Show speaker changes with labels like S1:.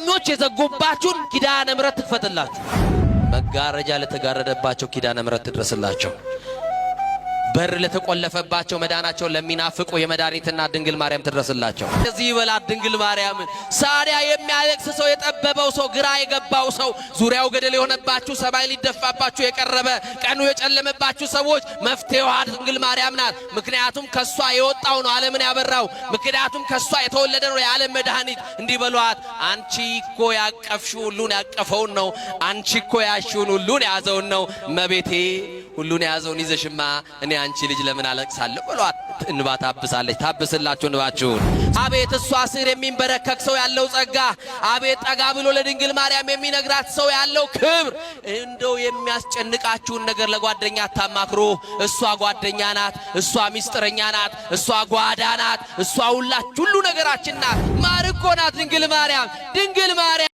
S1: ሴሰኞች የዘጉባችሁን ኪዳነ ምሕረት ትክፈትላችሁ። መጋረጃ ለተጋረደባቸው ኪዳነ ምሕረት ትድረስላቸው። በር ለተቆለፈባቸው መዳናቸው ለሚናፍቁ የመድኃኒትና ድንግል ማርያም ትድረስላቸው። እዚህ ይበላት ድንግል ማርያም። ሳዲያ የሚያለቅስ ሰው፣ የጠበበው ሰው፣ ግራ የገባው ሰው፣ ዙሪያው ገደል የሆነባችሁ፣ ሰማይ ሊደፋባችሁ የቀረበ ቀኑ የጨለመባችሁ ሰዎች መፍትሄዋ ድንግል ማርያም ናት። ምክንያቱም ከሷ የወጣው ነው ዓለምን ያበራው። ምክንያቱም ከሷ የተወለደ ነው የዓለም መድኃኒት። እንዲህ በሏት፣ አንቺ እኮ ያቀፍሽው ሁሉን ያቀፈውን ነው። አንቺ እኮ ያሽውን ሁሉን ያዘውን ነው። እመቤቴ ሁሉን ያዘውን ይዘሽማ እኔ አንቺ ልጅ ለምን አለቅሳለሁ ብሏት እንባ ታብሳለች። ታብስላችሁ እንባችሁን። አቤት እሷ ስር የሚንበረከክ ሰው ያለው ጸጋ፣ አቤት ጠጋ ብሎ ለድንግል ማርያም የሚነግራት ሰው ያለው ክብር። እንደው የሚያስጨንቃችሁን ነገር ለጓደኛ አታማክሩ። እሷ ጓደኛ ናት፣ እሷ ሚስጥረኛ ናት፣ እሷ ጓዳ ናት፣ እሷ ሁሉ ነገራችን ናት። ማርኮ ናት ድንግል ማርያም። ድንግል ማርያም